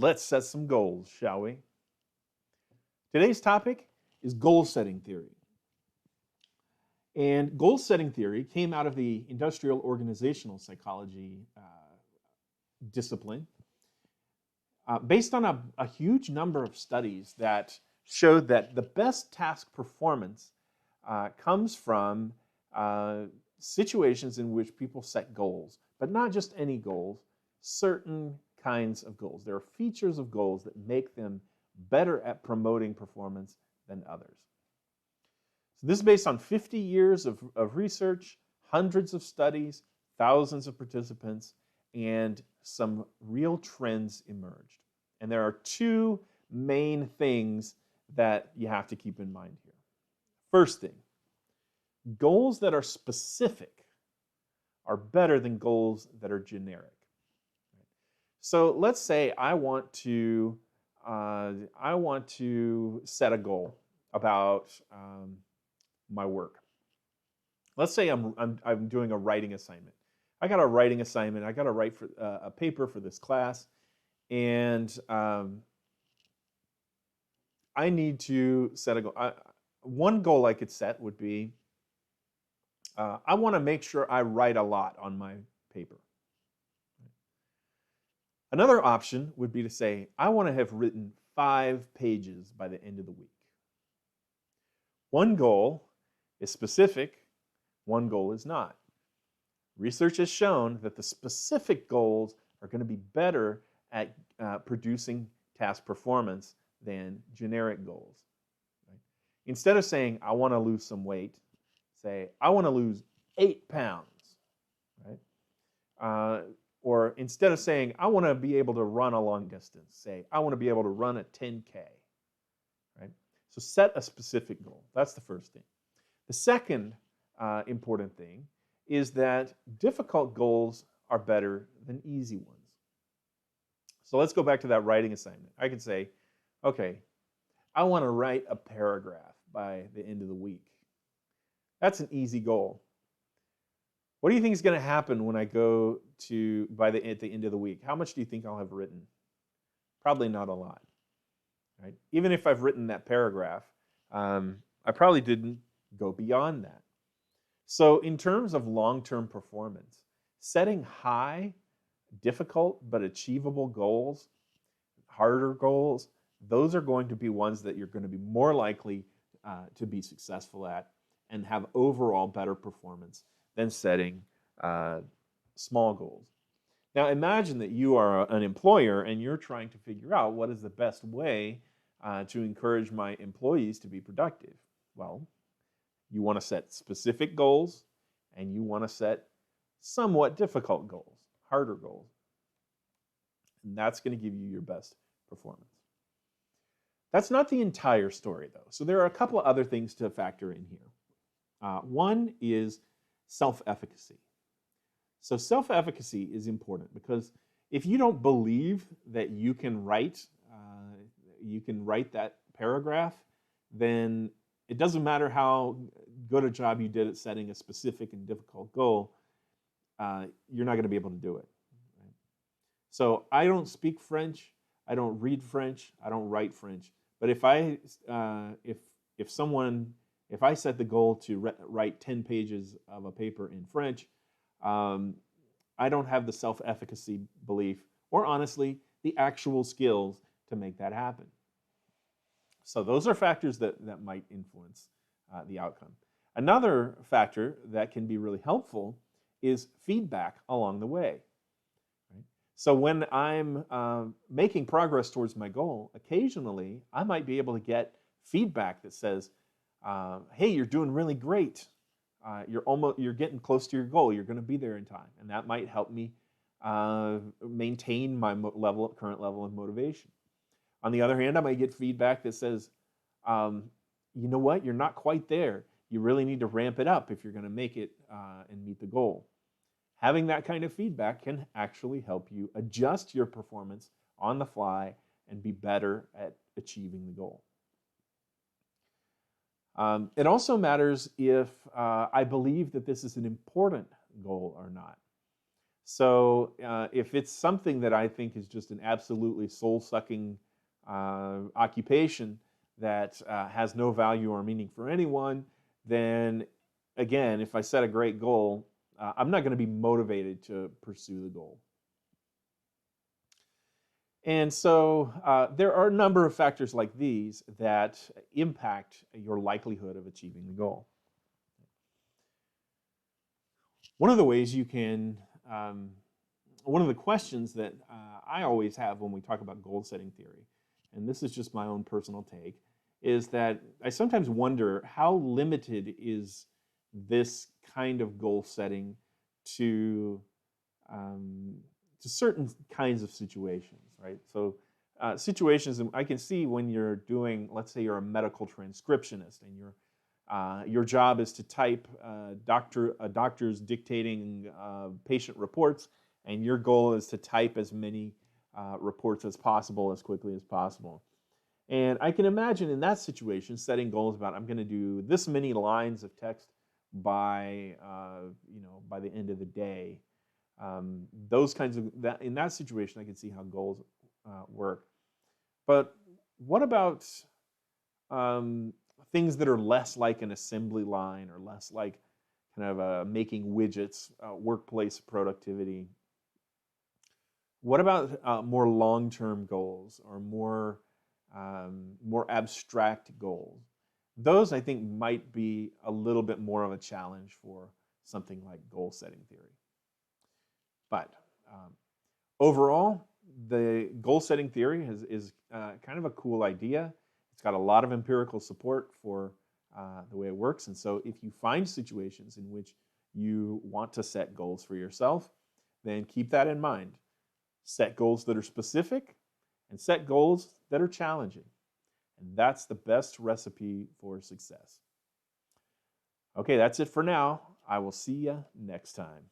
Let's set some goals, shall we? Today's topic is goal-setting theory. And goal-setting theory came out of the industrial organizational psychology discipline based on a huge number of studies that showed that the best task performance comes from situations in which people set goals, but not just any goals, certain kinds of goals. There are features of goals that make them better at promoting performance than others. So this is based on 50 years of research, hundreds of studies, thousands of participants, and some real trends emerged. And there are two main things that you have to keep in mind here. First thing, goals that are specific are better than goals that are generic. So let's say I want to set a goal about my work. Let's say I'm doing a writing assignment. I got a writing assignment. I got to write for a paper for this class, and I need to set a goal. One goal I could set would be I want to make sure I write a lot on my paper. Another option would be to say, I want to have written 5 pages by the end of the week. One goal is specific, one goal is not. Research has shown that the specific goals are going to be better at producing task performance than generic goals. Right? Instead of saying, I want to lose some weight, say, I want to lose 8 pounds. Right? Or instead of saying, I want to be able to run a long distance, say, I want to be able to run a 10K. Right? So set a specific goal. That's the first thing. The second important thing is that difficult goals are better than easy ones. So let's go back to that writing assignment. I could say, okay, I want to write a paragraph by the end of the week. That's an easy goal. What do you think is going to happen when I go to at the end of the week? How much do you think I'll have written? Probably not a lot. Right? Even if I've written that paragraph, I probably didn't go beyond that. So in terms of long-term performance, setting high, difficult but achievable goals, harder goals, those are going to be ones that you're going to be more likely to be successful at and have overall better performance than setting small goals. Now imagine that you are an employer and you're trying to figure out what is the best way to encourage my employees to be productive. Well, you want to set specific goals and you want to set somewhat difficult goals, harder goals. And that's going to give you your best performance. That's not the entire story though. So there are a couple of other things to factor in here. One is self-efficacy. So self-efficacy is important because if you don't believe that you can write that paragraph, then it doesn't matter how good a job you did at setting a specific and difficult goal, you're not going to be able to do it. Right? So I don't speak French, I don't read French, I don't write French. But if I set the goal to write 10 pages of a paper in French, I don't have the self-efficacy belief, or honestly, the actual skills to make that happen. So those are factors that might influence the outcome. Another factor that can be really helpful is feedback along the way. Right? So when I'm making progress towards my goal, occasionally I might be able to get feedback that says, hey, you're doing really great. You're getting close to your goal. You're going to be there in time. And that might help me maintain my current level of motivation. On the other hand, I might get feedback that says, you know what, you're not quite there. You really need to ramp it up if you're going to make it and meet the goal. Having that kind of feedback can actually help you adjust your performance on the fly and be better at achieving the goal. It also matters if I believe that this is an important goal or not. So if it's something that I think is just an absolutely soul-sucking occupation that has no value or meaning for anyone, then again, if I set a great goal, I'm not going to be motivated to pursue the goal. And so there are a number of factors like these that impact your likelihood of achieving the goal. One of the ways you can, one of the questions that I always have when we talk about goal setting theory, and this is just my own personal take, is that I sometimes wonder how limited is this kind of goal setting to certain kinds of situations, right? So situations I can see when you're doing, let's say you're a medical transcriptionist and your job is to type doctors dictating patient reports, and your goal is to type as many reports as possible as quickly as possible. And I can imagine in that situation setting goals about I'm going to do this many lines of text by by the end of the day. Those kinds of that in that situation, I can see how goals work. But what about things that are less like an assembly line or less like kind of making widgets, workplace productivity? What about more long-term goals or more abstract goals? Those, I think, might be a little bit more of a challenge for something like goal-setting theory. But overall, the goal-setting theory is kind of a cool idea. It's got a lot of empirical support for the way it works. And so if you find situations in which you want to set goals for yourself, then keep that in mind. Set goals that are specific and set goals that are challenging. And that's the best recipe for success. Okay, that's it for now. I will see you next time.